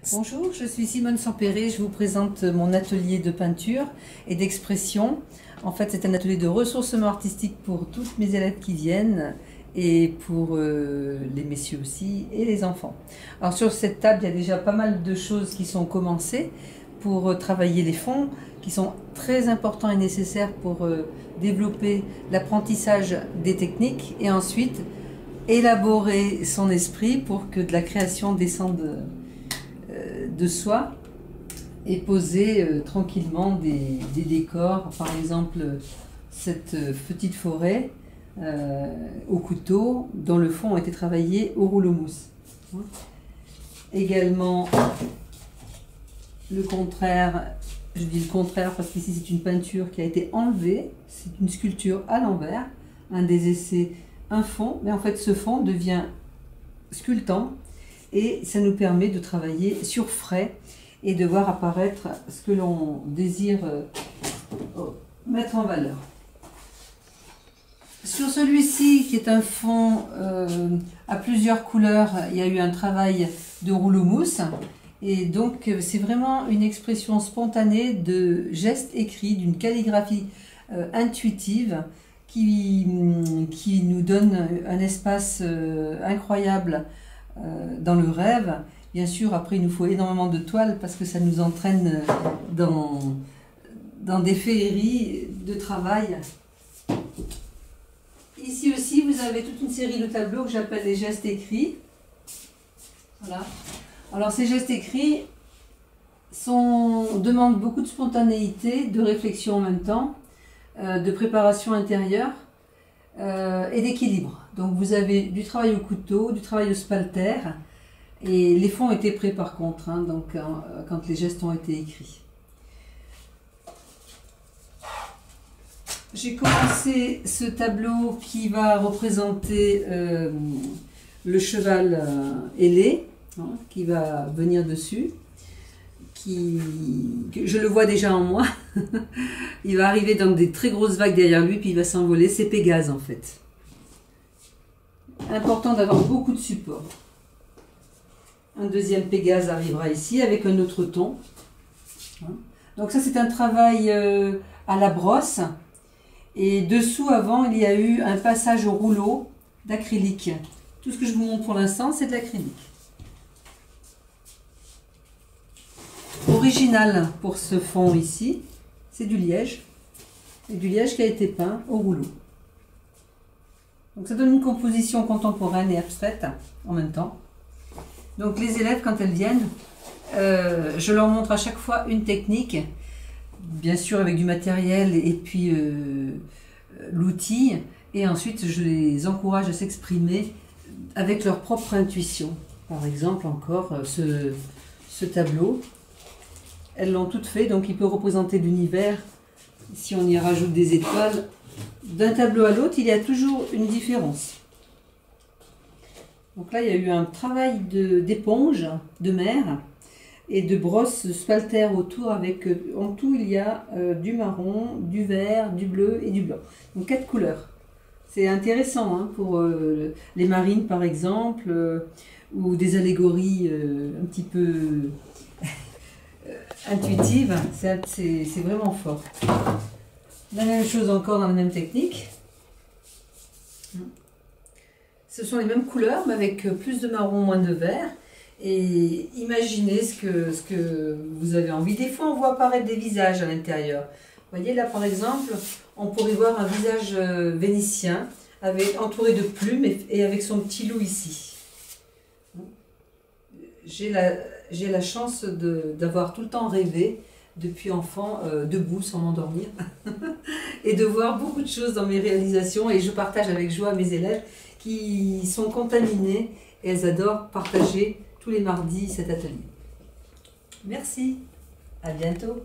Bonjour, je suis Simone Sampéré, je vous présente mon atelier de peinture et d'expression. En fait, c'est un atelier de ressourcement artistique pour tous mes élèves qui viennent et pour les messieurs aussi et les enfants. Alors sur cette table, il y a déjà pas mal de choses qui sont commencées pour travailler les fonds qui sont très importants et nécessaires pour développer l'apprentissage des techniques et ensuite élaborer son esprit pour que de la création descende de soi et poser tranquillement des décors, par exemple cette petite forêt au couteau dont le fond a été travaillé au rouleau mousse. Également le contraire, je dis le contraire parce qu'ici c'est une peinture qui a été enlevée, c'est une sculpture à l'envers, un des essais, un fond, mais en fait ce fond devient sculptant et ça nous permet de travailler sur frais et de voir apparaître ce que l'on désire mettre en valeur. Sur celui-ci, qui est un fond à plusieurs couleurs, il y a eu un travail de rouleau mousse. Et donc, c'est vraiment une expression spontanée de gestes écrits, d'une calligraphie intuitive qui nous donne un espace incroyable dans le rêve. Bien sûr, après, il nous faut énormément de toile parce que ça nous entraîne dans des féeries de travail. Ici aussi, vous avez toute une série de tableaux que j'appelle les gestes écrits. Voilà. Alors, ces gestes écrits demandent beaucoup de spontanéité, de réflexion en même temps, de préparation intérieure et d'équilibre. Donc, vous avez du travail au couteau, du travail au spalter, et les fonds étaient prêts par contre, hein, donc, quand les gestes ont été écrits. J'ai commencé ce tableau qui va représenter le cheval ailé, hein, qui va venir dessus. Je le vois déjà en moi. Il va arriver dans des très grosses vagues derrière lui, puis il va s'envoler. C'est Pégase en fait. Important d'avoir beaucoup de support. Un deuxième Pégase arrivera ici avec un autre ton. Donc ça c'est un travail à la brosse. Et dessous, avant, il y a eu un passage au rouleau d'acrylique. Tout ce que je vous montre pour l'instant, c'est de l'acrylique. Original pour ce fond ici, c'est du liège. Et du liège qui a été peint au rouleau. Donc ça donne une composition contemporaine et abstraite en même temps. Donc les élèves, quand elles viennent, je leur montre à chaque fois une technique, bien sûr avec du matériel et puis l'outil, et ensuite je les encourage à s'exprimer avec leur propre intuition. Par exemple encore ce tableau, elles l'ont toutes fait, donc il peut représenter l'univers. Si on y rajoute des étoiles, d'un tableau à l'autre il y a toujours une différence. Donc là il y a eu un travail d'éponge de mer et de brosse spalter autour avec, en tout il y a du marron, du vert, du bleu et du blanc. Donc 4 couleurs. C'est intéressant hein, pour les marines par exemple, ou des allégories un petit peu intuitives. C'est vraiment fort. La même chose encore dans la même technique. Ce sont les mêmes couleurs mais avec plus de marron, moins de vert. Et imaginez ce que vous avez envie. Des fois, on voit apparaître des visages à l'intérieur. Vous voyez, là, par exemple, on pourrait voir un visage vénitien, entouré de plumes et avec son petit loup ici. J'ai la chance d'avoir tout le temps rêvé, depuis enfant, debout, sans m'endormir, et de voir beaucoup de choses dans mes réalisations. Et je partage avec joie mes élèves qui sont contaminés et elles adorent partager tous les mardis cet atelier. Merci, à bientôt.